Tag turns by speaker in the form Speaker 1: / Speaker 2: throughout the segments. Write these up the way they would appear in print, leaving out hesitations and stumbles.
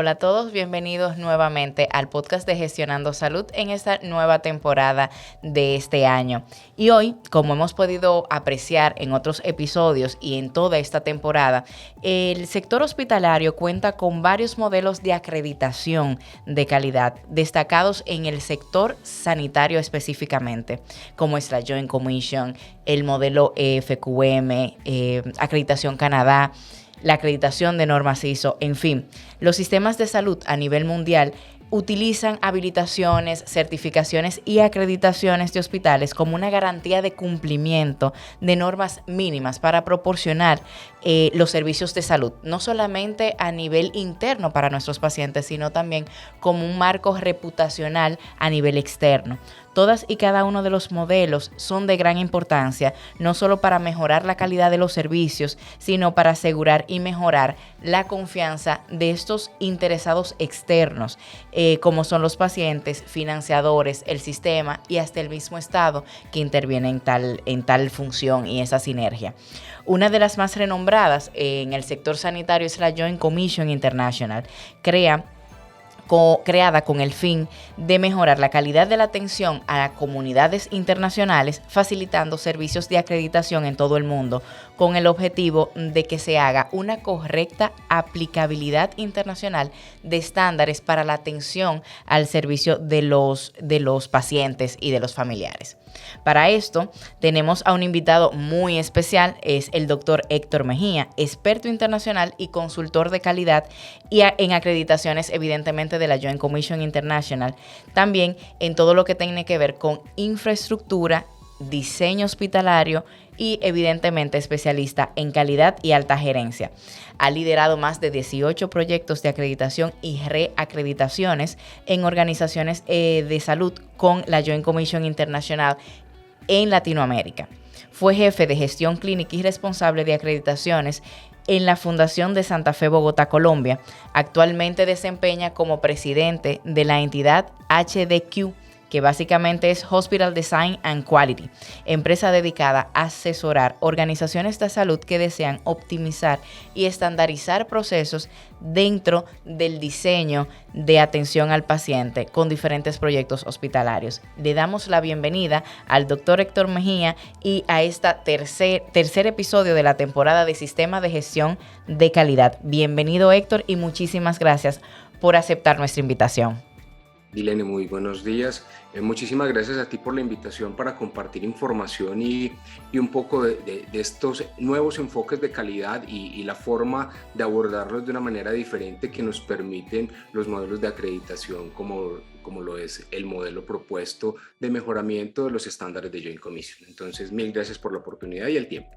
Speaker 1: Hola a todos, bienvenidos nuevamente al podcast de Gestionando Salud en esta nueva temporada de este año. Y hoy, como hemos podido apreciar en otros episodios y en toda esta temporada, el sector hospitalario cuenta con varios modelos de acreditación de calidad destacados en el sector sanitario específicamente, como es la Joint Commission, el modelo FQM, Acreditación Canadá, la acreditación de normas ISO, en fin, los sistemas de salud a nivel mundial utilizan habilitaciones, certificaciones y acreditaciones de hospitales como una garantía de cumplimiento de normas mínimas para proporcionar los servicios de salud, no solamente a nivel interno para nuestros pacientes, sino también como un marco reputacional a nivel externo. Todas y cada uno de los modelos son de gran importancia, no solo para mejorar la calidad de los servicios, sino para asegurar y mejorar la confianza de estos interesados externos, como son los pacientes, financiadores, el sistema y hasta el mismo Estado que interviene en tal función y esa sinergia. Una de las más renombradas en el sector sanitario es la Joint Commission International, creada con el fin de mejorar la calidad de la atención a comunidades internacionales, facilitando servicios de acreditación en todo el mundo, con el objetivo de que se haga una correcta aplicabilidad internacional de estándares para la atención al servicio de los pacientes y de los familiares. Para esto tenemos a un invitado muy especial, es el doctor Héctor Mejía, experto internacional y consultor de calidad y en acreditaciones evidentemente de la Joint Commission International, también en todo lo que tiene que ver con infraestructura, diseño hospitalario y evidentemente especialista en calidad y alta gerencia. Ha liderado más de 18 proyectos de acreditación y reacreditaciones en organizaciones de salud con la Joint Commission International en Latinoamérica. Fue jefe de gestión clínica y responsable de acreditaciones en la Fundación de Santa Fe, Bogotá, Colombia. Actualmente desempeña como presidente de la entidad HDQ, que básicamente es Hospital Design and Quality, empresa dedicada a asesorar organizaciones de salud que desean optimizar y estandarizar procesos dentro del diseño de atención al paciente con diferentes proyectos hospitalarios. Le damos la bienvenida al doctor Héctor Mejía y a este tercer episodio de la temporada de Sistema de Gestión de Calidad. Bienvenido, Héctor, y muchísimas gracias por aceptar nuestra invitación.
Speaker 2: Dilene, muy buenos días. Muchísimas gracias a ti por la invitación para compartir información y un poco de estos nuevos enfoques de calidad y la forma de abordarlos de una manera diferente que nos permiten los modelos de acreditación como lo es el modelo propuesto de mejoramiento de los estándares de Joint Commission. Entonces, mil gracias por la oportunidad y el tiempo.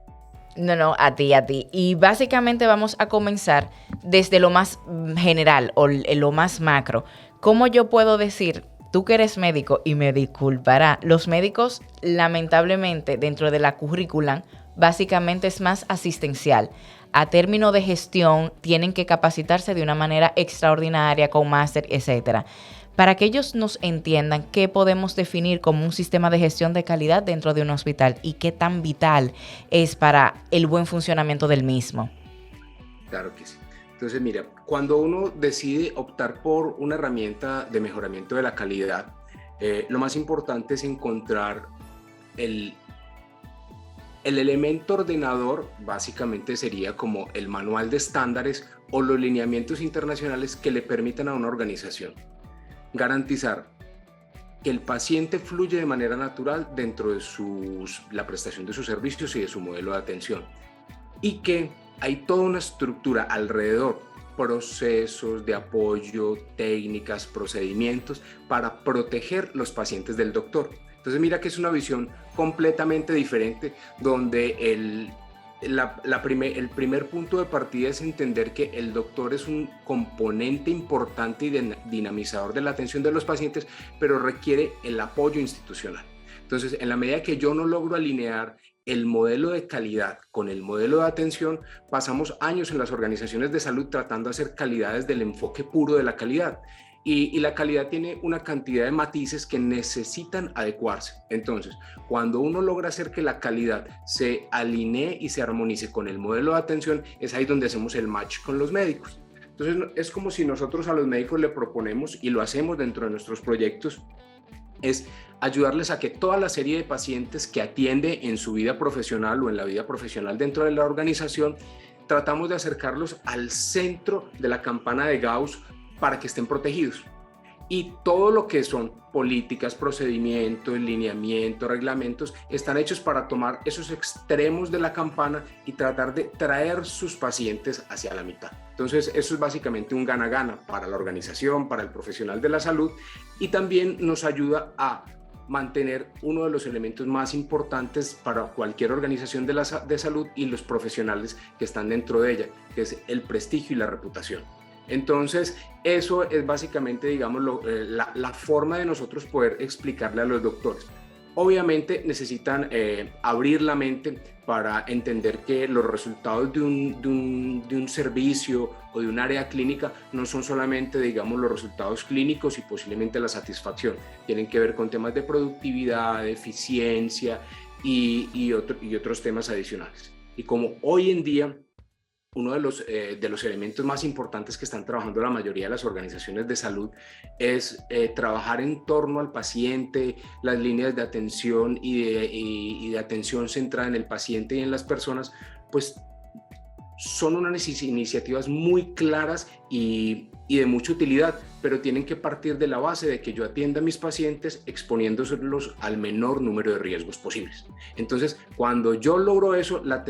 Speaker 1: No, a ti. Y básicamente vamos a comenzar desde lo más general o lo más macro. ¿Cómo yo puedo decir, tú que eres médico, y me disculpará, los médicos lamentablemente dentro de la currícula básicamente es más asistencial? A término de gestión tienen que capacitarse de una manera extraordinaria con máster, etcétera. Para que ellos nos entiendan qué podemos definir como un sistema de gestión de calidad dentro de un hospital y qué tan vital es para el buen funcionamiento del mismo.
Speaker 2: Claro que sí. Entonces, mira, cuando uno decide optar por una herramienta de mejoramiento de la calidad, lo más importante es encontrar el elemento ordenador. Básicamente sería como el manual de estándares o los lineamientos internacionales que le permitan a una organización garantizar que el paciente fluye de manera natural dentro de la prestación de sus servicios y de su modelo de atención, y que hay toda una estructura alrededor, procesos de apoyo, técnicas, procedimientos para proteger los pacientes del doctor. Entonces mira que es una visión completamente diferente, donde el primer punto de partida es entender que el doctor es un componente importante y dinamizador de la atención de los pacientes, pero requiere el apoyo institucional. Entonces, en la medida que yo no logro alinear el modelo de calidad con el modelo de atención, pasamos años en las organizaciones de salud tratando de hacer calidad desde el enfoque puro de la calidad. Y la calidad tiene una cantidad de matices que necesitan adecuarse. Entonces, cuando uno logra hacer que la calidad se alinee y se armonice con el modelo de atención, es ahí donde hacemos el match con los médicos. Entonces, es como si nosotros a los médicos le proponemos, y lo hacemos dentro de nuestros proyectos, es ayudarles a que toda la serie de pacientes que atiende en su vida profesional o en la vida profesional dentro de la organización, tratamos de acercarlos al centro de la campana de Gauss para que estén protegidos. Y todo lo que son políticas, procedimientos, lineamientos, reglamentos, están hechos para tomar esos extremos de la campana y tratar de traer sus pacientes hacia la mitad. Entonces, eso es básicamente un gana-gana para la organización, para el profesional de la salud, y también nos ayuda a mantener uno de los elementos más importantes para cualquier organización de salud y los profesionales que están dentro de ella, que es el prestigio y la reputación. Entonces, eso es básicamente, digamos, la forma de nosotros poder explicarle a los doctores. Obviamente necesitan abrir la mente para entender que los resultados de un servicio o de un área clínica no son solamente, digamos, los resultados clínicos y posiblemente la satisfacción. Tienen que ver con temas de productividad, de eficiencia y otros temas adicionales. Y como hoy en día uno de los elementos más importantes que están trabajando la mayoría de las organizaciones de salud es trabajar en torno al paciente, las líneas de atención y de atención centrada en el paciente y en las personas, pues son unas iniciativas muy claras y de mucha utilidad, pero tienen que partir de la base de que yo atienda a mis pacientes exponiéndolos al menor número de riesgos posibles. Entonces, cuando yo logro eso, la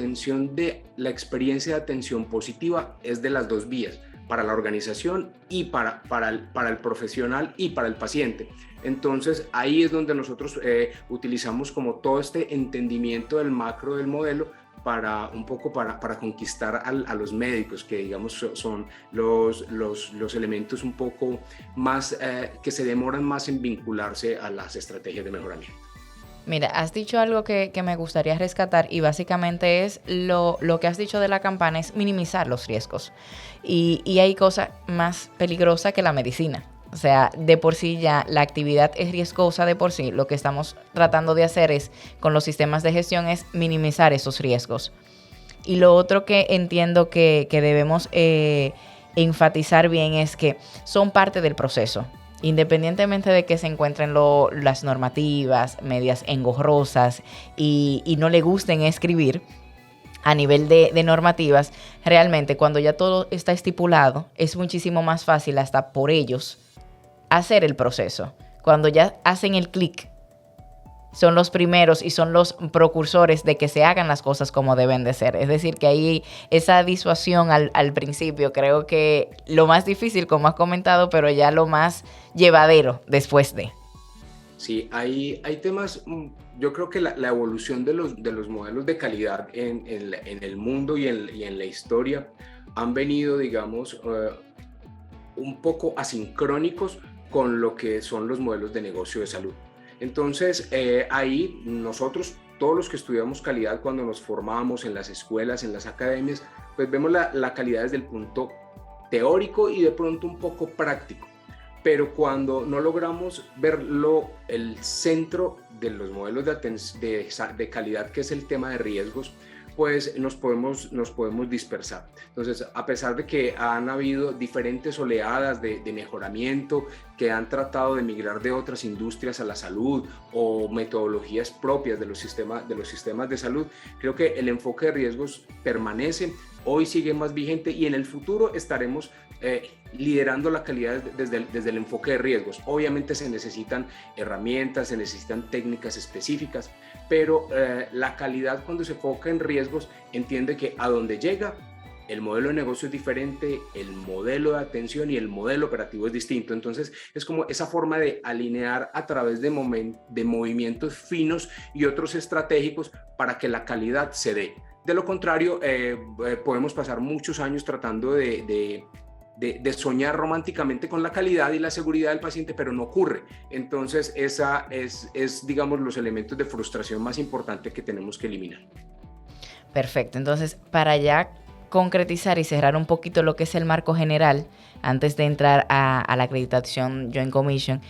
Speaker 2: experiencia de atención positiva es de las dos vías, para la organización y para el profesional y para el paciente. Entonces, ahí es donde nosotros utilizamos como todo este entendimiento del macro del modelo para conquistar a los médicos, que digamos son los elementos un poco más que se demoran más en vincularse a las estrategias de mejoramiento.
Speaker 1: Mira, has dicho algo que me gustaría rescatar, y básicamente es lo que has dicho de la campana es minimizar los riesgos. Y hay cosa más peligrosa que la medicina. O sea, de por sí ya la actividad es riesgosa de por sí. Lo que estamos tratando de hacer es, con los sistemas de gestión, es minimizar esos riesgos. Y lo otro que entiendo que debemos enfatizar bien es que son parte del proceso. Independientemente de que se encuentren las normativas medias engorrosas y no le gusten escribir a nivel de normativas, realmente cuando ya todo está estipulado, es muchísimo más fácil hasta por ellos hacer el proceso. Cuando ya hacen el clic, son los primeros y son los precursores de que se hagan las cosas como deben de ser. Es decir, que ahí esa disuasión al principio, creo que lo más difícil, como has comentado, pero ya lo más llevadero después de.
Speaker 2: Sí, hay temas, yo creo que la evolución de los modelos de calidad en el mundo y en la historia han venido, digamos, un poco asincrónicos con lo que son los modelos de negocio de salud. Entonces, ahí nosotros, todos los que estudiamos calidad cuando nos formamos en las escuelas, en las academias, pues vemos la calidad desde el punto teórico y de pronto un poco práctico. Pero cuando no logramos verlo, el centro de los modelos de calidad, que es el tema de riesgos, pues nos podemos dispersar. Entonces, a pesar de que han habido diferentes oleadas de mejoramiento que han tratado de migrar de otras industrias a la salud o metodologías propias de los sistemas de salud, creo que el enfoque de riesgos permanece, hoy sigue más vigente y en el futuro estaremos liderando la calidad desde el enfoque de riesgos. Obviamente se necesitan herramientas, se necesitan técnicas específicas, pero la calidad, cuando se enfoca en riesgos, entiende que a donde llega el modelo de negocio es diferente, el modelo de atención y el modelo operativo es distinto. Entonces es como esa forma de alinear a través de movimientos finos y otros estratégicos para que la calidad se dé. De lo contrario, podemos pasar muchos años tratando de soñar románticamente con la calidad y la seguridad del paciente, pero no ocurre. Entonces, esa es, digamos, los elementos de frustración más importantes que tenemos que eliminar.
Speaker 1: Perfecto. Entonces, para ya concretizar y cerrar un poquito lo que es el marco general, antes de entrar a la acreditación Joint Commission,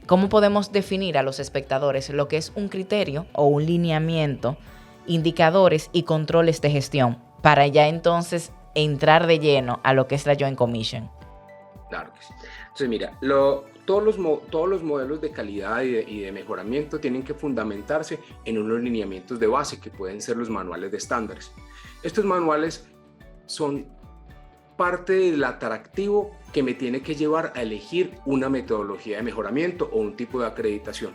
Speaker 1: ¿cómo podemos definir a los espectadores lo que es un criterio o un lineamiento, indicadores y controles de gestión, para ya entonces entrar de lleno a lo que es la Joint Commission?
Speaker 2: Claro que sí. Entonces, mira, todos los modelos de calidad y de mejoramiento tienen que fundamentarse en unos lineamientos de base que pueden ser los manuales de estándares. Estos manuales son parte del atractivo que me tiene que llevar a elegir una metodología de mejoramiento o un tipo de acreditación.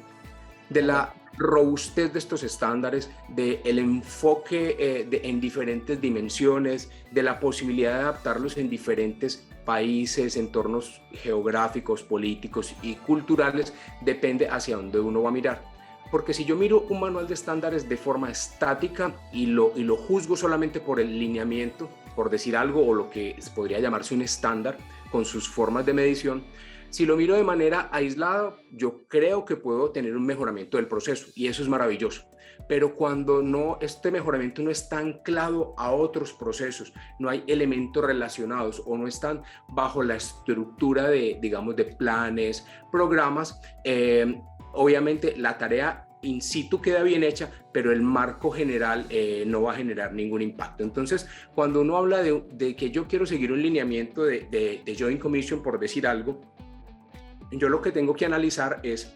Speaker 2: De la robustez de estos estándares, del enfoque en diferentes dimensiones, de la posibilidad de adaptarlos en diferentes países, entornos geográficos, políticos y culturales, depende hacia dónde uno va a mirar. Porque si yo miro un manual de estándares de forma estática y lo juzgo solamente por el lineamiento, por decir algo, o lo que podría llamarse un estándar con sus formas de medición, si lo miro de manera aislada, yo creo que puedo tener un mejoramiento del proceso y eso es maravilloso. Pero cuando este mejoramiento no está anclado a otros procesos, no hay elementos relacionados o no están bajo la estructura de, digamos, de planes, programas, obviamente la tarea in situ queda bien hecha, pero el marco general no va a generar ningún impacto. Entonces, cuando uno habla de que yo quiero seguir un lineamiento de Joint Commission, por decir algo, yo lo que tengo que analizar es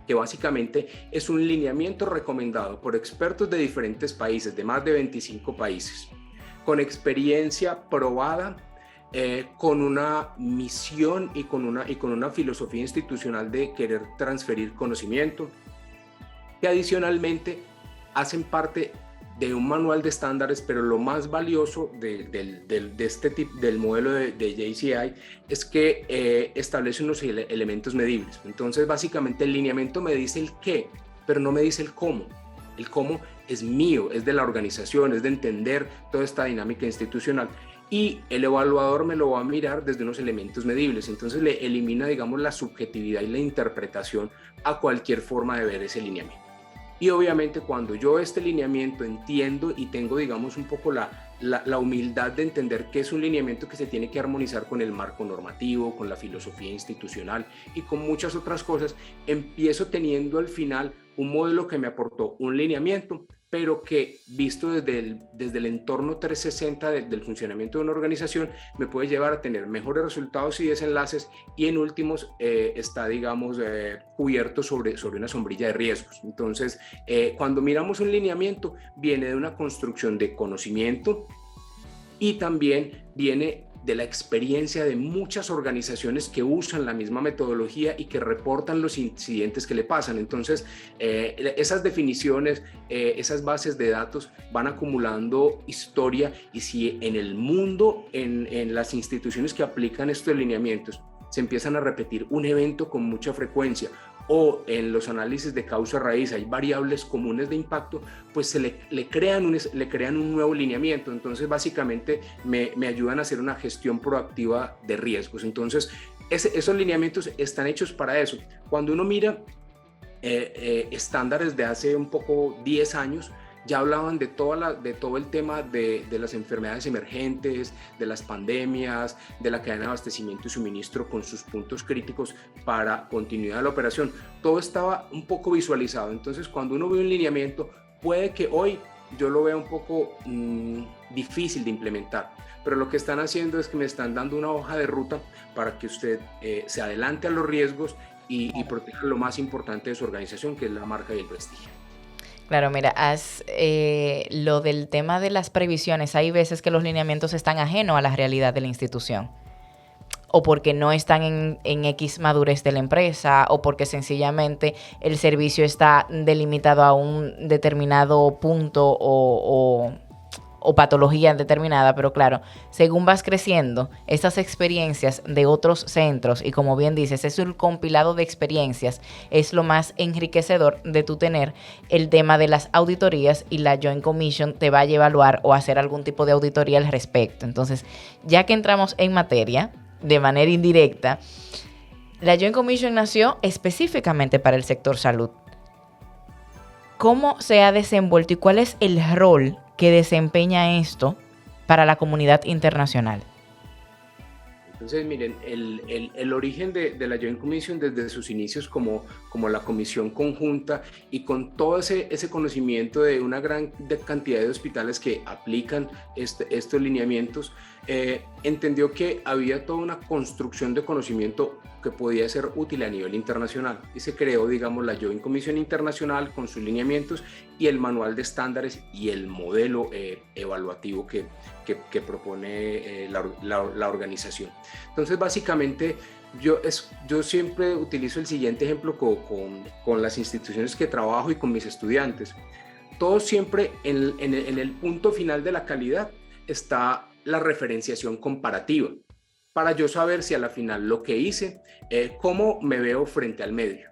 Speaker 2: que básicamente es un lineamiento recomendado por expertos de diferentes países, de más de 25 países, con experiencia probada, con una misión y con una filosofía institucional de querer transferir conocimiento, que adicionalmente hacen parte de un manual de estándares, pero lo más valioso de este tipo, del modelo de JCI es que establece unos elementos medibles. Entonces, básicamente el lineamiento me dice el qué, pero no me dice el cómo. El cómo es mío, es de la organización, es de entender toda esta dinámica institucional. Y el evaluador me lo va a mirar desde unos elementos medibles. Entonces le elimina, digamos, la subjetividad y la interpretación a cualquier forma de ver ese lineamiento. Y obviamente cuando yo este lineamiento entiendo y tengo, digamos, un poco la humildad de entender que es un lineamiento que se tiene que armonizar con el marco normativo, con la filosofía institucional y con muchas otras cosas, empiezo teniendo al final un modelo que me aportó un lineamiento, pero que visto desde el entorno 360 del funcionamiento de una organización me puede llevar a tener mejores resultados y desenlaces y en últimos está, digamos, cubierto sobre una sombrilla de riesgos. Entonces, cuando miramos un lineamiento, viene de una construcción de conocimiento y también viene de la experiencia de muchas organizaciones que usan la misma metodología y que reportan los incidentes que le pasan. Entonces, esas definiciones, esas bases de datos van acumulando historia y si en el mundo, en las instituciones que aplican estos lineamientos, se empiezan a repetir un evento con mucha frecuencia o en los análisis de causa raíz hay variables comunes de impacto, pues se le crean un nuevo lineamiento. Entonces básicamente me ayudan a hacer una gestión proactiva de riesgos. Entonces esos lineamientos están hechos para eso. Cuando uno mira estándares de hace un poco 10 años, ya hablaban de todo el tema de las enfermedades emergentes, de las pandemias, de la cadena de abastecimiento y suministro con sus puntos críticos para continuidad de la operación. Todo estaba un poco visualizado. Entonces, cuando uno ve un lineamiento, puede que hoy yo lo vea un poco difícil de implementar, pero lo que están haciendo es que me están dando una hoja de ruta para que usted se adelante a los riesgos y proteja lo más importante de su organización, que es la marca y el prestigio.
Speaker 1: Claro, mira, lo del tema de las previsiones, hay veces que los lineamientos están ajenos a la realidad de la institución, o porque no están en X madurez de la empresa, o porque sencillamente el servicio está delimitado a un determinado punto o patología determinada, pero claro, según vas creciendo, estas experiencias de otros centros, y como bien dices, es un compilado de experiencias, es lo más enriquecedor de tu tener el tema de las auditorías, y la Joint Commission te va a evaluar o hacer algún tipo de auditoría al respecto. Entonces, ya que entramos en materia, de manera indirecta, la Joint Commission nació específicamente para el sector salud. ¿Cómo se ha desenvuelto y cuál es el rol que desempeña esto para la comunidad internacional?
Speaker 2: Entonces, miren, el origen de la Joint Commission desde sus inicios como la comisión conjunta y con todo ese conocimiento de una gran cantidad de hospitales que aplican estos lineamientos, entendió que había toda una construcción de conocimiento que podía ser útil a nivel internacional y se creó, digamos, la Joint Commission Internacional con sus lineamientos y el manual de estándares y el modelo evaluativo que propone la organización. Entonces, básicamente, yo siempre utilizo el siguiente ejemplo con las instituciones que trabajo y con mis estudiantes. Todo siempre en el punto final de la calidad está la referenciación comparativa, para yo saber si a la final lo que hice, cómo me veo frente al medio.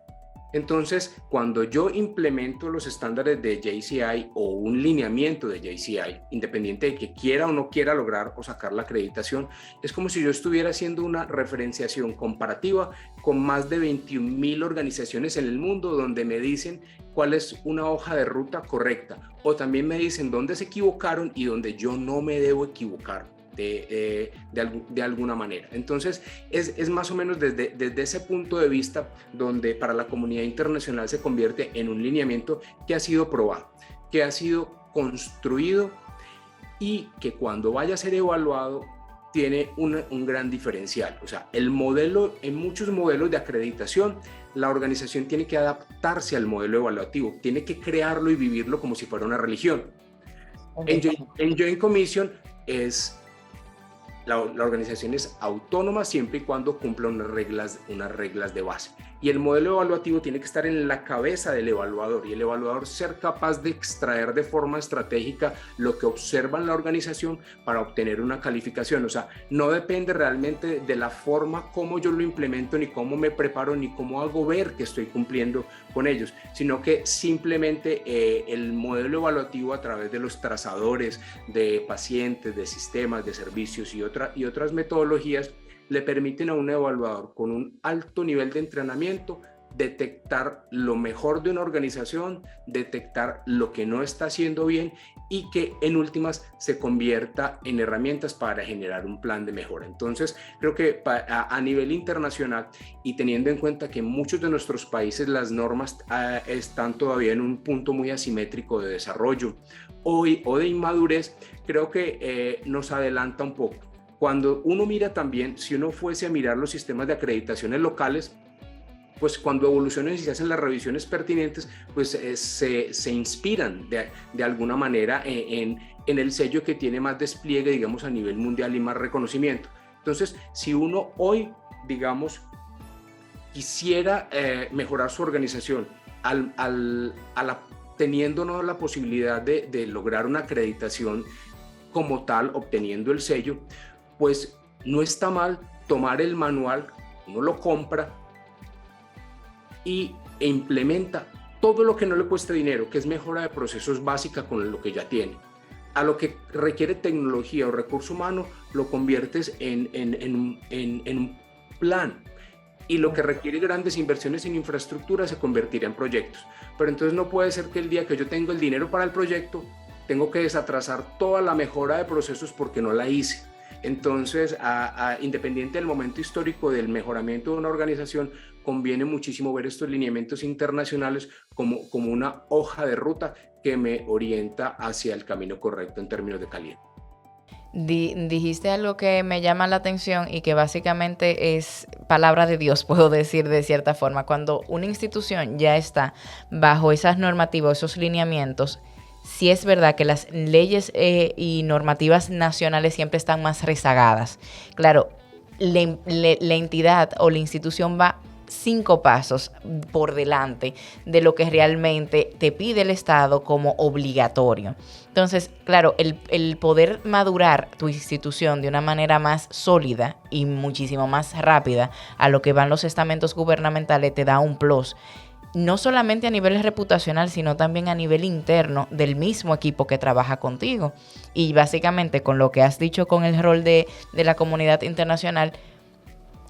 Speaker 2: Entonces, cuando yo implemento los estándares de JCI o un lineamiento de JCI, independiente de que quiera o no quiera lograr o sacar la acreditación, es como si yo estuviera haciendo una referenciación comparativa con más de 21,000 organizaciones en el mundo donde me dicen cuál es una hoja de ruta correcta o también me dicen dónde se equivocaron y dónde yo no me debo equivocar. De alguna manera. Entonces es más o menos desde ese punto de vista donde para la comunidad internacional se convierte en un lineamiento que ha sido probado, que ha sido construido y que cuando vaya a ser evaluado tiene un gran diferencial. O sea, el modelo, en muchos modelos de acreditación, la organización tiene que adaptarse al modelo evaluativo, tiene que crearlo y vivirlo como si fuera una religión. En Joint Commission la organización es autónoma siempre y cuando cumpla unas reglas de base. Y el modelo evaluativo tiene que estar en la cabeza del evaluador y el evaluador ser capaz de extraer de forma estratégica lo que observa en la organización para obtener una calificación. O sea, no depende realmente de la forma como yo lo implemento, ni cómo me preparo, ni cómo hago ver que estoy cumpliendo con ellos, sino que simplemente el modelo evaluativo a través de los trazadores de pacientes, de sistemas, de servicios y otras metodologías le permiten a un evaluador con un alto nivel de entrenamiento detectar lo mejor de una organización, detectar lo que no está haciendo bien y que en últimas se convierta en herramientas para generar un plan de mejora. Entonces, creo que a nivel internacional y teniendo en cuenta que en muchos de nuestros países las normas están todavía en un punto muy asimétrico de desarrollo o de inmadurez, creo que nos adelanta un poco. Cuando uno mira también, si uno fuese a mirar los sistemas de acreditaciones locales, pues cuando evolucionan y se hacen las revisiones pertinentes, pues se inspiran de alguna manera en el sello que tiene más despliegue, digamos, a nivel mundial y más reconocimiento. Entonces, si uno hoy, digamos, quisiera mejorar su organización teniendo la posibilidad de lograr una acreditación como tal, obteniendo el sello, pues no está mal tomar el manual, uno lo compra e implementa todo lo que no le cueste dinero, que es mejora de procesos básica con lo que ya tiene. A lo que requiere tecnología o recurso humano, lo conviertes en un plan. Y lo que requiere grandes inversiones en infraestructura se convertirá en proyectos. Pero entonces no puede ser que el día que yo tengo el dinero para el proyecto, tengo que desatrasar toda la mejora de procesos porque no la hice. Entonces, independiente del momento histórico del mejoramiento de una organización, conviene muchísimo ver estos lineamientos internacionales como una hoja de ruta que me orienta hacia el camino correcto en términos de calidad.
Speaker 1: Dijiste algo que me llama la atención y que básicamente es palabra de Dios, puedo decir de cierta forma. Cuando una institución ya está bajo esas normativas, esos lineamientos, sí es verdad que las leyes y normativas nacionales siempre están más rezagadas. Claro, la entidad o la institución va 5 pasos por delante de lo que realmente te pide el Estado como obligatorio. Entonces, claro, el poder madurar tu institución de una manera más sólida y muchísimo más rápida a lo que van los estamentos gubernamentales te da un plus. No solamente a nivel reputacional, sino también a nivel interno del mismo equipo que trabaja contigo. Y básicamente con lo que has dicho con el rol de la comunidad internacional,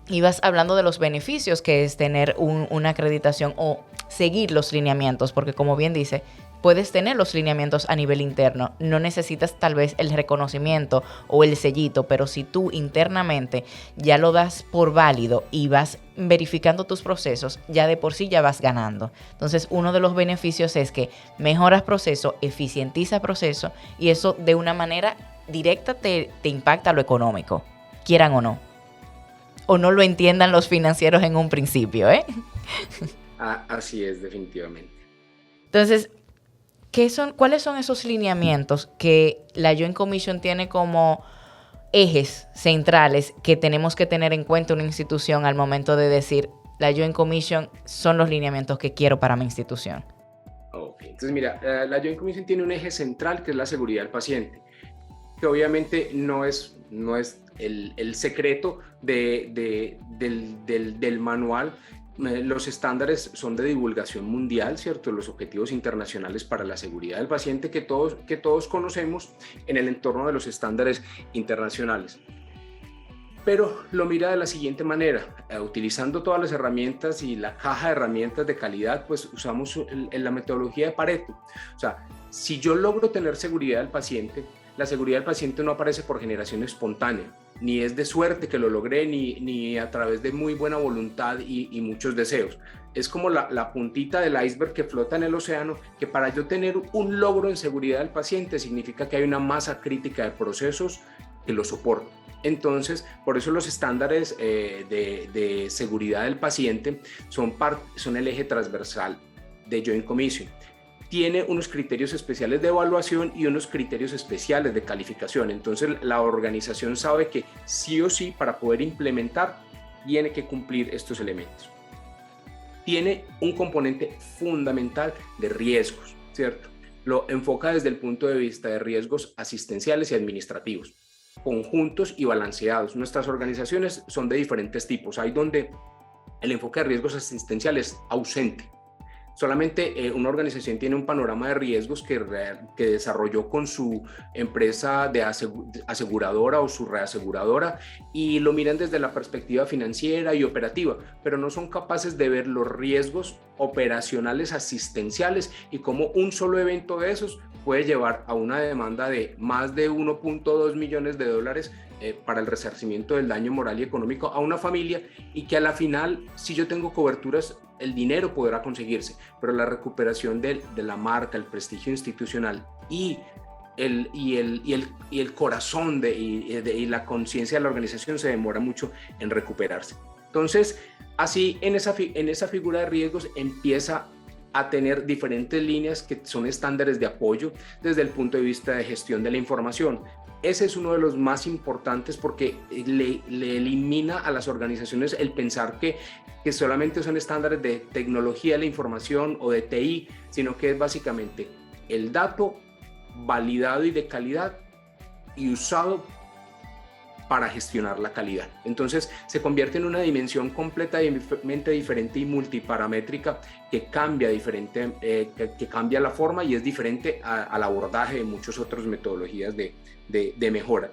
Speaker 1: ibas hablando de los beneficios que es tener una acreditación o seguir los lineamientos, porque como bien dice, puedes tener los lineamientos a nivel interno, no necesitas tal vez el reconocimiento o el sellito, pero si tú internamente ya lo das por válido y vas verificando tus procesos, ya de por sí ya vas ganando. Entonces, uno de los beneficios es que mejoras proceso, eficientiza proceso, y eso de una manera directa te impacta lo económico, quieran o no. O no lo entiendan los financieros en un principio, ¿eh?
Speaker 2: Así es, definitivamente.
Speaker 1: Entonces, ¿cuáles son esos lineamientos que la Joint Commission tiene como ejes centrales que tenemos que tener en cuenta una institución al momento de decir, la Joint Commission son los lineamientos que quiero para mi institución?
Speaker 2: Ok, entonces mira, la Joint Commission tiene un eje central que es la seguridad del paciente, que obviamente no es el secreto del manual. Los estándares son de divulgación mundial, ¿cierto? Los objetivos internacionales para la seguridad del paciente que todos conocemos en el entorno de los estándares internacionales. Pero lo mira de la siguiente manera, utilizando todas las herramientas y la caja de herramientas de calidad, pues usamos la metodología de Pareto. O sea, si yo logro tener seguridad del paciente, la seguridad del paciente no aparece por generación espontánea, ni es de suerte que lo logré, ni a través de muy buena voluntad y muchos deseos. Es como la puntita del iceberg que flota en el océano, que para yo tener un logro en seguridad del paciente significa que hay una masa crítica de procesos que lo soportan. Entonces, por eso los estándares de seguridad del paciente son el eje transversal de Joint Commission. Tiene unos criterios especiales de evaluación y unos criterios especiales de calificación. Entonces, la organización sabe que sí o sí, para poder implementar, tiene que cumplir estos elementos. Tiene un componente fundamental de riesgos, ¿cierto? Lo enfoca desde el punto de vista de riesgos asistenciales y administrativos, conjuntos y balanceados. Nuestras organizaciones son de diferentes tipos. Hay donde el enfoque de riesgos asistenciales es ausente. Solamente una organización tiene un panorama de riesgos que desarrolló con su empresa de aseguradora o su reaseguradora, y lo miran desde la perspectiva financiera y operativa, pero no son capaces de ver los riesgos operacionales asistenciales y cómo un solo evento de esos puede llevar a una demanda de más de 1.2 millones de dólares para el resarcimiento del daño moral y económico a una familia, y que a la final, si yo tengo coberturas, el dinero podrá conseguirse, pero la recuperación de la marca, el prestigio institucional y el corazón y la conciencia de la organización se demora mucho en recuperarse. Entonces, así en esa figura de riesgos empieza a tener diferentes líneas que son estándares de apoyo desde el punto de vista de gestión de la información. Ese es uno de los más importantes porque le elimina a las organizaciones el pensar que solamente son estándares de tecnología de la información o de TI, sino que es básicamente el dato validado y de calidad y usado para gestionar la calidad. Entonces se convierte en una dimensión completamente diferente y multiparamétrica que cambia la forma y es diferente al abordaje de muchas otras metodologías de mejora.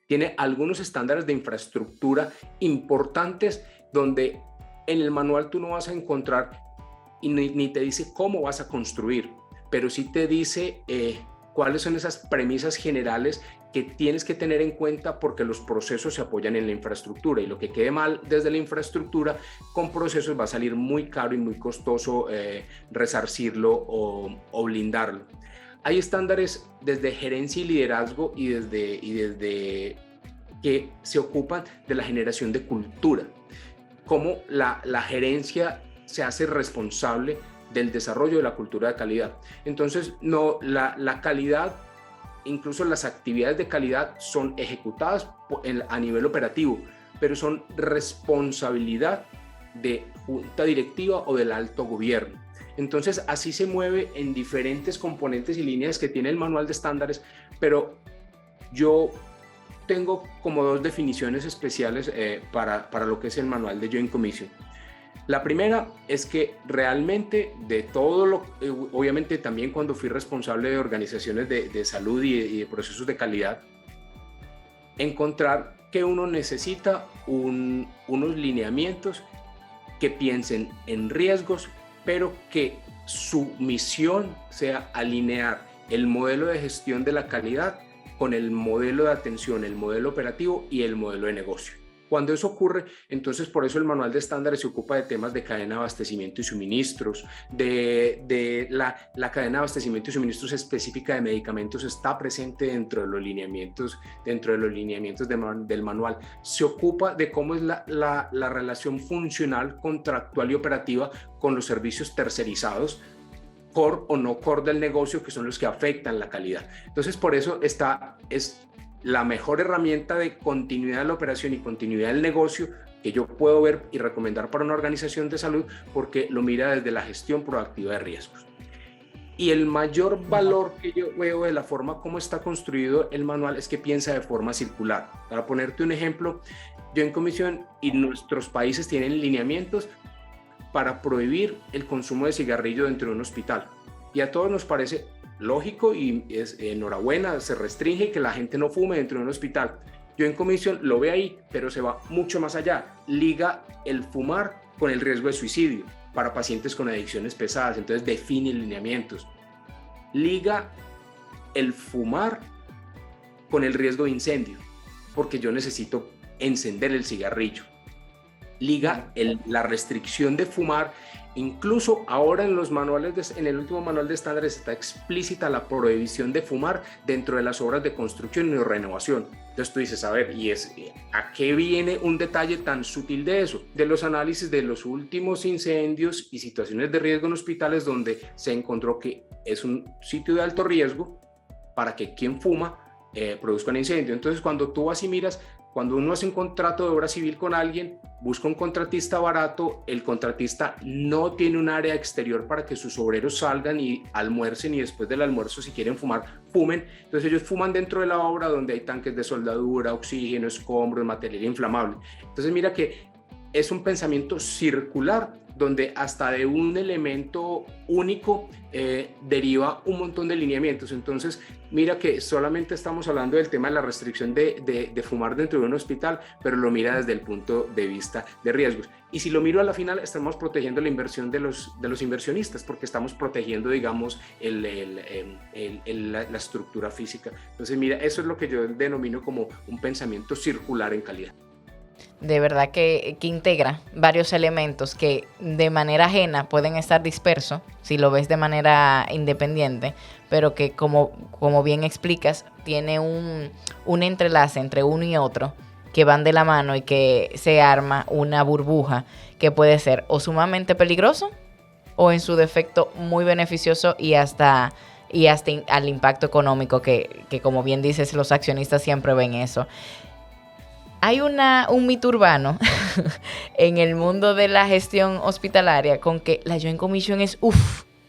Speaker 2: Tiene algunos estándares de infraestructura importantes donde en el manual tú no vas a encontrar y ni te dice cómo vas a construir, pero sí te dice cuáles son esas premisas generales que tienes que tener en cuenta, porque los procesos se apoyan en la infraestructura, y lo que quede mal desde la infraestructura con procesos va a salir muy caro y muy costoso resarcirlo o blindarlo. Hay estándares desde gerencia y liderazgo y desde que se ocupan de la generación de cultura, cómo la gerencia se hace responsable del desarrollo de la cultura de calidad. Entonces, la calidad, incluso las actividades de calidad, son ejecutadas a nivel operativo, pero son responsabilidad de junta directiva o del alto gobierno. Entonces, así se mueve en diferentes componentes y líneas que tiene el manual de estándares, pero yo tengo como dos definiciones especiales para lo que es el manual de Joint Commission. La primera es que realmente de todo obviamente también cuando fui responsable de organizaciones de salud y de procesos de calidad, encontrar que uno necesita unos lineamientos que piensen en riesgos, pero que su misión sea alinear el modelo de gestión de la calidad con el modelo de atención, el modelo operativo y el modelo de negocio. Cuando eso ocurre, entonces por eso el manual de estándares se ocupa de temas de cadena de abastecimiento y suministros, de la cadena de abastecimiento y suministros específica de medicamentos está presente dentro de los lineamientos, del manual. Se ocupa de cómo es la relación funcional, contractual y operativa con los servicios tercerizados, core o no core del negocio, que son los que afectan la calidad. Entonces por eso es la mejor herramienta de continuidad de la operación y continuidad del negocio que yo puedo ver y recomendar para una organización de salud, porque lo mira desde la gestión proactiva de riesgos. Y el mayor valor que yo veo de la forma como está construido el manual es que piensa de forma circular. Para ponerte un ejemplo, Joint Commission y nuestros países tienen lineamientos para prohibir el consumo de cigarrillo dentro de un hospital. Y a todos nos parece lógico y es enhorabuena, se restringe que la gente no fume dentro de un hospital. Joint Commission lo ve ahí, pero se va mucho más allá. Liga el fumar con el riesgo de suicidio para pacientes con adicciones pesadas, entonces define lineamientos. Liga el fumar con el riesgo de incendio, porque yo necesito encender el cigarrillo. Liga la restricción de fumar. Incluso ahora en los manuales, en el último manual de estándares está explícita la prohibición de fumar dentro de las obras de construcción y de renovación. Entonces tú dices, a ver, ¿a qué viene un detalle tan sutil de eso? De los análisis de los últimos incendios y situaciones de riesgo en hospitales donde se encontró que es un sitio de alto riesgo para que quien fuma produzca un incendio. Entonces cuando tú vas y miras, cuando uno hace un contrato de obra civil con alguien, busca un contratista barato, el contratista no tiene un área exterior para que sus obreros salgan y almuercen, y después del almuerzo, si quieren fumar, fumen. Entonces ellos fuman dentro de la obra donde hay tanques de soldadura, oxígeno, escombros, material inflamable. Entonces mira que es un pensamiento circular donde hasta de un elemento único deriva un montón de lineamientos. Entonces, mira que solamente estamos hablando del tema de la restricción de fumar dentro de un hospital, pero lo mira desde el punto de vista de riesgos. Y si lo miro a la final, estamos protegiendo la inversión de los inversionistas, porque estamos protegiendo, digamos, la estructura física. Entonces, mira, eso es lo que yo denomino como un pensamiento circular en calidad.
Speaker 1: De verdad que integra varios elementos que de manera ajena pueden estar dispersos si lo ves de manera independiente, pero que como bien explicas, tiene un entrelace entre uno y otro que van de la mano y que se arma una burbuja que puede ser o sumamente peligroso o en su defecto muy beneficioso y hasta al impacto económico que como bien dices, los accionistas siempre ven eso. Hay un mito urbano en el mundo de la gestión hospitalaria con que la Joint Commission es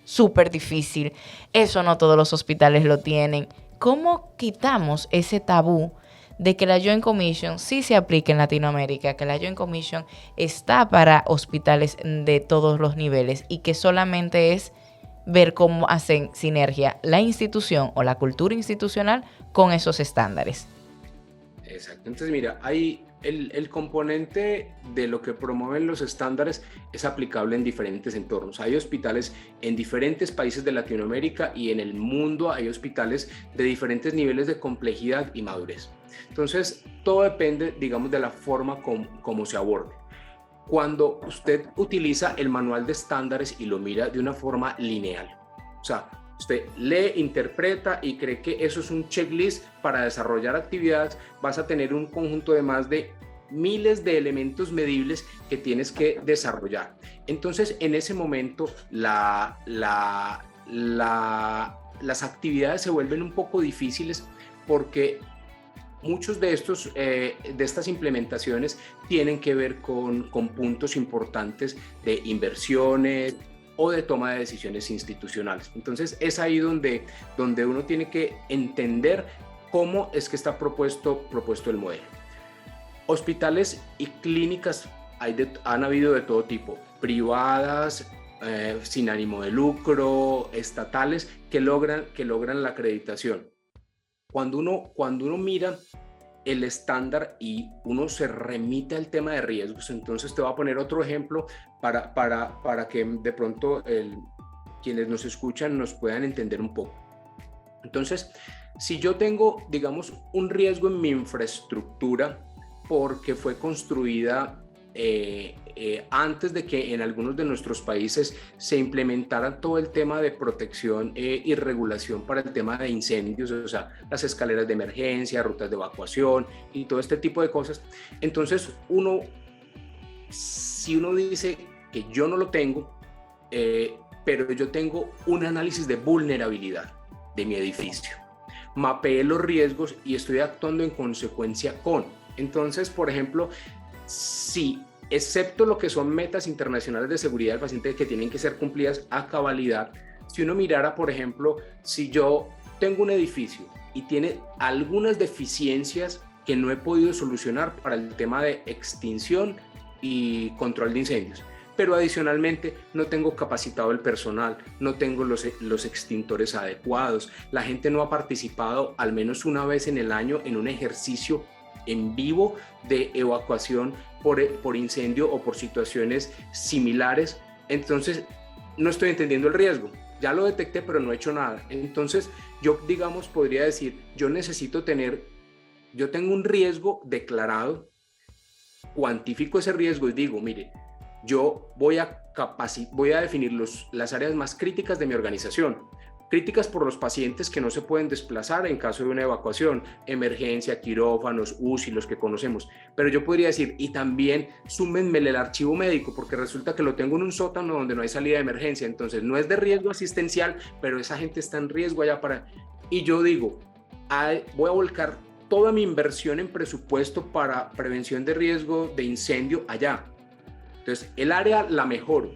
Speaker 1: súper difícil. Eso no todos los hospitales lo tienen. ¿Cómo quitamos ese tabú de que la Joint Commission sí se aplica en Latinoamérica, que la Joint Commission está para hospitales de todos los niveles y que solamente es ver cómo hacen sinergia la institución o la cultura institucional con esos estándares?
Speaker 2: Exacto. Entonces, mira, hay el componente de lo que promueven los estándares es aplicable en diferentes entornos. Hay hospitales en diferentes países de Latinoamérica y en el mundo hay hospitales de diferentes niveles de complejidad y madurez. Entonces, todo depende, digamos, de la forma como se aborde. Cuando usted utiliza el manual de estándares y lo mira de una forma lineal, o sea, usted lee, interpreta y cree que eso es un checklist para desarrollar actividades, vas a tener un conjunto de más de miles de elementos medibles que tienes que desarrollar. Entonces, en ese momento, las actividades se vuelven un poco difíciles porque muchos de estas implementaciones tienen que ver con puntos importantes de inversiones o de toma de decisiones institucionales. Entonces es ahí donde uno tiene que entender cómo es que está propuesto el modelo. Hospitales y clínicas han habido de todo tipo, privadas, sin ánimo de lucro, estatales, que logran la acreditación. Cuando uno mira el estándar y uno se remite al tema de riesgos, entonces te voy a poner otro ejemplo para que de pronto quienes nos escuchan nos puedan entender un poco. Entonces, si yo tengo, digamos, un riesgo en mi infraestructura porque fue construida antes de que en algunos de nuestros países se implementara todo el tema de protección y regulación para el tema de incendios, o sea, las escaleras de emergencia, rutas de evacuación y todo este tipo de cosas. Entonces, si uno dice que yo no lo tengo, pero yo tengo un análisis de vulnerabilidad de mi edificio, mapeé los riesgos y estoy actuando en consecuencia con. Entonces, por ejemplo, si excepto lo que son metas internacionales de seguridad del paciente que tienen que ser cumplidas a cabalidad, si uno mirara, por ejemplo, si yo tengo un edificio y tiene algunas deficiencias que no he podido solucionar para el tema de extinción y control de incendios, pero adicionalmente no tengo capacitado el personal, no tengo los extintores adecuados, la gente no ha participado al menos una vez en el año en un ejercicio en vivo de evacuación por incendio o por situaciones similares, entonces no estoy entendiendo el riesgo. Ya lo detecté, pero no he hecho nada. Entonces yo, digamos, podría decir, yo tengo un riesgo declarado, cuantifico ese riesgo y digo, mire, yo voy a definir las áreas más críticas de mi organización. Críticas por los pacientes que no se pueden desplazar en caso de una evacuación, emergencia, quirófanos, UCI, los que conocemos. Pero yo podría decir, y también súmenme el archivo médico, porque resulta que lo tengo en un sótano donde no hay salida de emergencia. Entonces no es de riesgo asistencial, pero esa gente está en riesgo allá para... Y yo digo, voy a volcar toda mi inversión en presupuesto para prevención de riesgo de incendio allá. Entonces, el área la mejoro.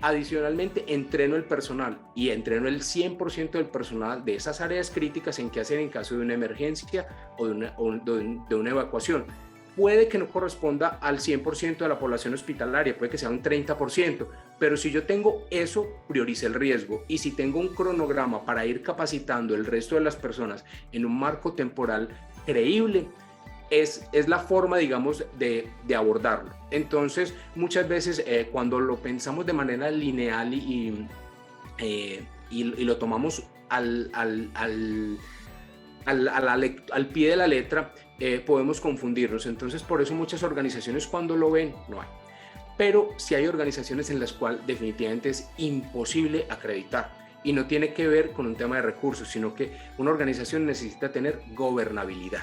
Speaker 2: Adicionalmente, entreno el personal y entreno el 100% del personal de esas áreas críticas en qué hacer en caso de una emergencia o de una evacuación. Puede que no corresponda al 100% de la población hospitalaria, puede que sea un 30%, pero si yo tengo eso, priorice el riesgo. Y si tengo un cronograma para ir capacitando el resto de las personas en un marco temporal creíble, es la forma, digamos, de abordarlo. Entonces, muchas veces cuando lo pensamos de manera lineal y lo tomamos al pie de la letra, podemos confundirnos. Entonces, por eso muchas organizaciones cuando lo ven, no hay. Pero sí hay organizaciones en las cuales definitivamente es imposible acreditar. Y no tiene que ver con un tema de recursos, sino que una organización necesita tener gobernabilidad.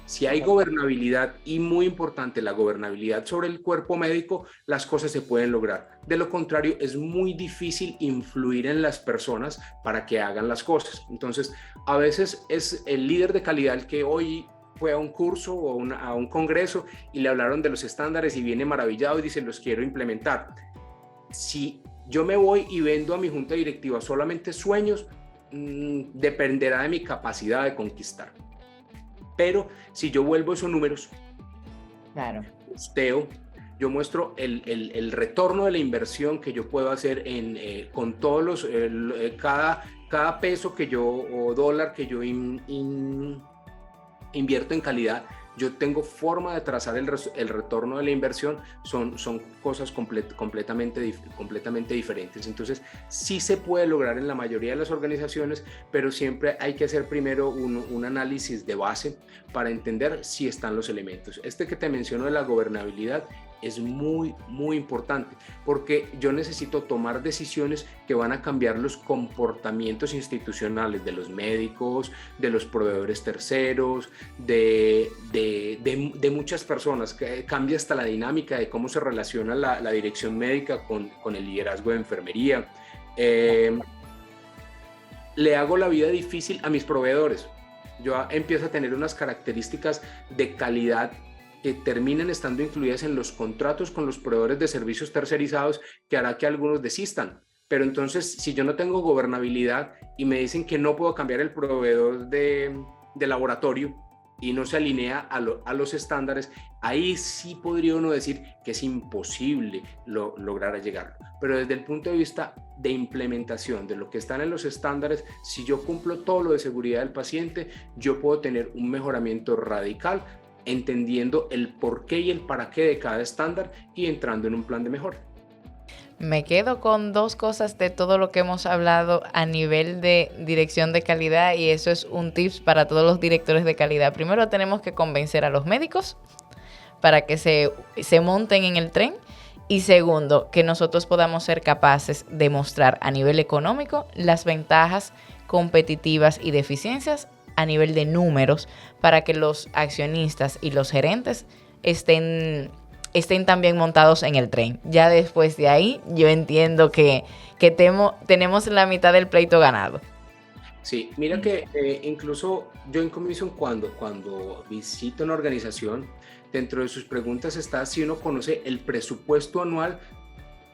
Speaker 2: Si hay gobernabilidad, y muy importante la gobernabilidad sobre el cuerpo médico, las cosas se pueden lograr. De lo contrario, es muy difícil influir en las personas para que hagan las cosas. Entonces, a veces es el líder de calidad el que hoy fue a un curso o a un congreso y le hablaron de los estándares y viene maravillado y dice, los quiero implementar. Si yo me voy y vendo a mi junta directiva solamente sueños, dependerá de mi capacidad de conquistar. Pero si yo vuelvo esos números,
Speaker 1: claro,
Speaker 2: posteo, yo muestro el retorno de la inversión que yo puedo hacer con todos cada peso que yo o dólar que yo invierto en calidad. Yo tengo forma de trazar el retorno de la inversión, son cosas completamente diferentes. Entonces, sí se puede lograr en la mayoría de las organizaciones, pero siempre hay que hacer primero un análisis de base para entender si están los elementos. Este que te menciono de la gobernabilidad es muy, muy importante, porque yo necesito tomar decisiones que van a cambiar los comportamientos institucionales de los médicos, de los proveedores terceros, de muchas personas, que cambia hasta la dinámica de cómo se relaciona la dirección médica con el liderazgo de enfermería. Le hago la vida difícil a mis proveedores. Yo empiezo a tener unas características de calidad que terminan estando incluidas en los contratos con los proveedores de servicios tercerizados, que hará que algunos desistan. Pero entonces, si yo no tengo gobernabilidad y me dicen que no puedo cambiar el proveedor de laboratorio y no se alinea a los estándares, ahí sí podría uno decir que es imposible lograr llegar. Pero desde el punto de vista de implementación de lo que están en los estándares, si yo cumplo todo lo de seguridad del paciente, yo puedo tener un mejoramiento radical, entendiendo el por qué y el para qué de cada estándar y entrando en un plan de mejora.
Speaker 1: Me quedo con dos cosas de todo lo que hemos hablado a nivel de dirección de calidad, y eso es un tips para todos los directores de calidad. Primero, tenemos que convencer a los médicos para que se monten en el tren. Y segundo, que nosotros podamos ser capaces de mostrar a nivel económico las ventajas competitivas y de eficiencias a nivel de números, para que los accionistas y los gerentes estén también montados en el tren. Ya después de ahí, yo entiendo que tenemos la mitad del pleito ganado.
Speaker 2: Sí, mira que incluso yo en comisión cuando visito una organización, dentro de sus preguntas está si uno conoce el presupuesto anual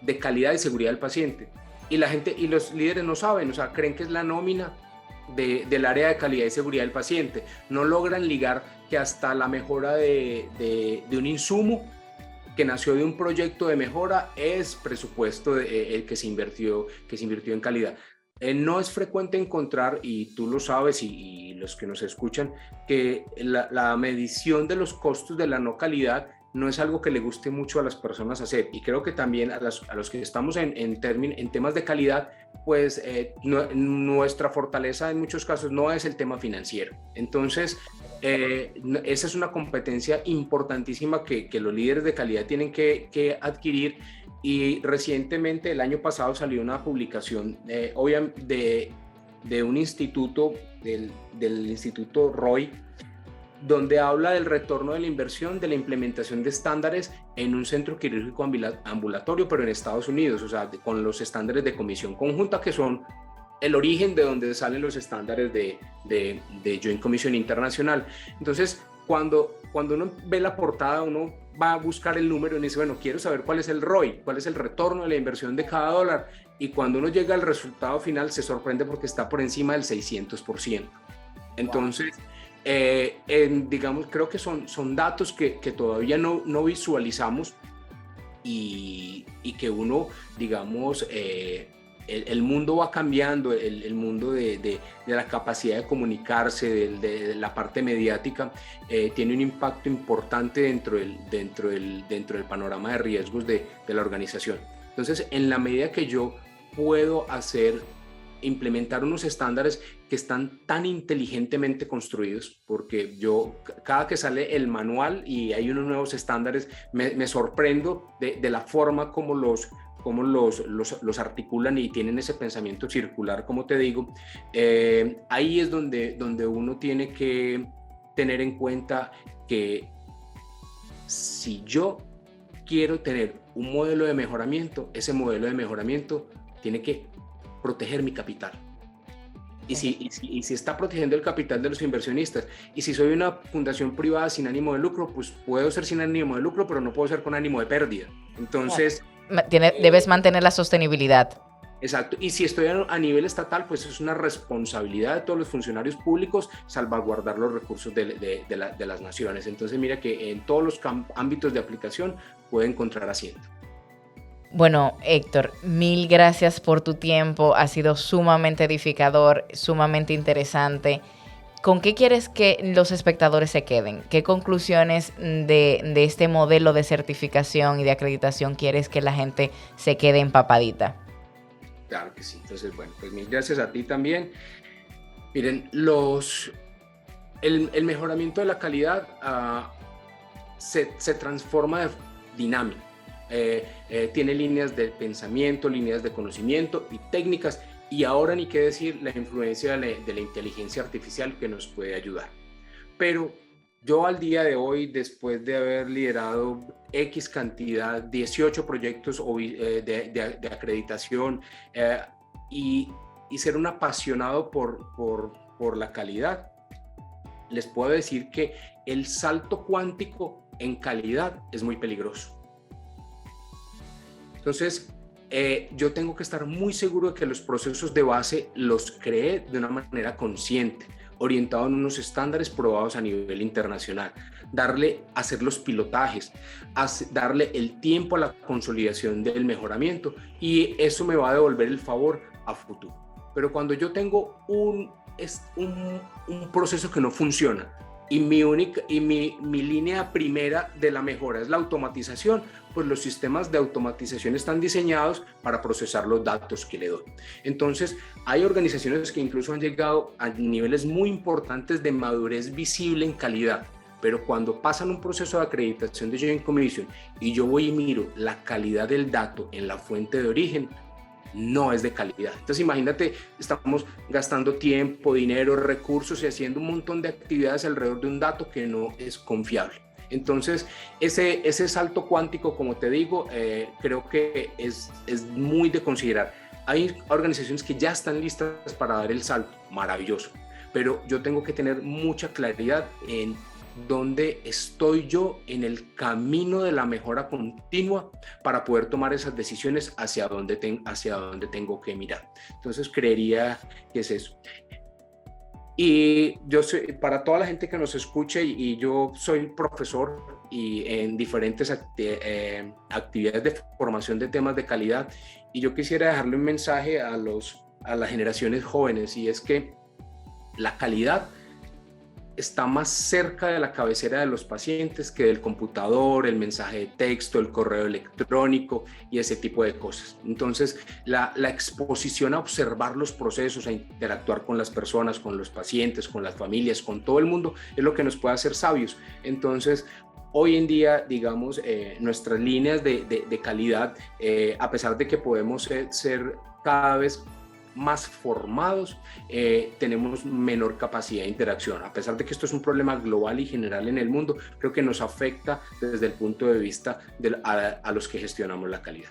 Speaker 2: de calidad y seguridad del paciente. Y la gente y los líderes no saben, o sea, creen que es la nómina del área de calidad y seguridad del paciente. No logran ligar que hasta la mejora de un insumo que nació de un proyecto de mejora es presupuesto el que se invirtió en calidad. No es frecuente encontrar, y tú lo sabes y los que nos escuchan, que la medición de los costos de la no calidad no es algo que le guste mucho a las personas hacer, y creo que también a los que estamos en temas de calidad, pues nuestra fortaleza en muchos casos no es el tema financiero. Entonces, esa es una competencia importantísima que los líderes de calidad tienen que adquirir. Y recientemente, el año pasado, salió una publicación de un instituto, del Instituto Roy, donde habla del retorno de la inversión de la implementación de estándares en un centro quirúrgico ambulatorio, pero en Estados Unidos, o sea, con los estándares de comisión conjunta, que son el origen de donde salen los estándares de Joint Commission Internacional. Entonces, cuando uno ve la portada, uno va a buscar el número y dice, bueno, quiero saber cuál es el ROI, cuál es el retorno de la inversión de cada dólar. Y cuando uno llega al resultado final, se sorprende porque está por encima del 600%. Entonces, digamos, creo que son datos que todavía no visualizamos, y que uno, digamos, el mundo va cambiando, el mundo de la capacidad de comunicarse, de la parte mediática, tiene un impacto importante dentro del panorama de riesgos de la organización. Entonces, en la medida que yo puedo implementar unos estándares que están tan inteligentemente construidos, porque yo cada que sale el manual y hay unos nuevos estándares, me sorprendo de la forma como los articulan y tienen ese pensamiento circular, como te digo. Ahí es donde uno tiene que tener en cuenta que si yo quiero tener un modelo de mejoramiento, ese modelo de mejoramiento tiene que proteger mi capital. Y si está protegiendo el capital de los inversionistas, y si soy una fundación privada sin ánimo de lucro, pues puedo ser sin ánimo de lucro, pero no puedo ser con ánimo de pérdida. Entonces,
Speaker 1: debes mantener la sostenibilidad.
Speaker 2: Exacto. Y si estoy a nivel estatal, pues es una responsabilidad de todos los funcionarios públicos salvaguardar los recursos de las naciones. Entonces, mira que en todos los ámbitos de aplicación puede encontrar asiento.
Speaker 1: Bueno, Héctor, mil gracias por tu tiempo. Ha sido sumamente edificador, sumamente interesante. ¿Con qué quieres que los espectadores se queden? ¿Qué conclusiones de este modelo de certificación y de acreditación quieres que la gente se quede empapadita?
Speaker 2: Claro que sí. Entonces, bueno, pues mil gracias a ti también. Miren, el mejoramiento de la calidad se transforma de dinámica. Tiene líneas de pensamiento, líneas de conocimiento y técnicas, y ahora ni qué decir la influencia de la inteligencia artificial que nos puede ayudar. Pero yo al día de hoy, después de haber liderado X cantidad, 18 proyectos de acreditación, y ser un apasionado por la calidad, les puedo decir que el salto cuántico en calidad es muy peligroso. Entonces, yo tengo que estar muy seguro de que los procesos de base los cree de una manera consciente, orientado en unos estándares probados a nivel internacional, hacer los pilotajes, darle el tiempo a la consolidación del mejoramiento, y eso me va a devolver el favor a futuro. Pero cuando yo tengo un proceso que no funciona, y mi línea primera de la mejora es la automatización, pues los sistemas de automatización están diseñados para procesar los datos que le doy. Entonces, hay organizaciones que incluso han llegado a niveles muy importantes de madurez visible en calidad, pero cuando pasan un proceso de acreditación de Joint Commission y yo voy y miro la calidad del dato en la fuente de origen, no es de calidad. Entonces imagínate, estamos gastando tiempo, dinero, recursos y haciendo un montón de actividades alrededor de un dato que no es confiable. Entonces ese salto cuántico, como te digo, creo que es muy de considerar. Hay organizaciones que ya están listas para dar el salto, maravilloso, pero yo tengo que tener mucha claridad en dónde estoy yo en el camino de la mejora continua para poder tomar esas decisiones hacia dónde tengo que mirar. Entonces creería que es eso. Y yo soy, para toda la gente que nos escuche, y yo soy profesor y en diferentes actividades de formación de temas de calidad, y yo quisiera dejarle un mensaje a las generaciones jóvenes, y es que la calidad está más cerca de la cabecera de los pacientes que del computador, el mensaje de texto, el correo electrónico y ese tipo de cosas. Entonces, la exposición a observar los procesos, a interactuar con las personas, con los pacientes, con las familias, con todo el mundo, es lo que nos puede hacer sabios. Entonces, hoy en día, digamos, nuestras líneas de calidad, a pesar de que podemos ser cada vez más formados, tenemos menor capacidad de interacción. A pesar de que esto es un problema global y general en el mundo, creo que nos afecta desde el punto de vista a los que gestionamos la calidad.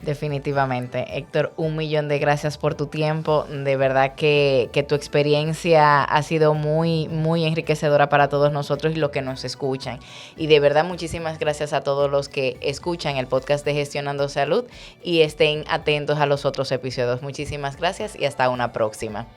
Speaker 1: Definitivamente. Héctor, 1.000.000 de gracias por tu tiempo. De verdad que tu experiencia ha sido muy, muy enriquecedora para todos nosotros y los que nos escuchan. Y de verdad, muchísimas gracias a todos los que escuchan el podcast de Gestionando Salud y estén atentos a los otros episodios. Muchísimas gracias y hasta una próxima.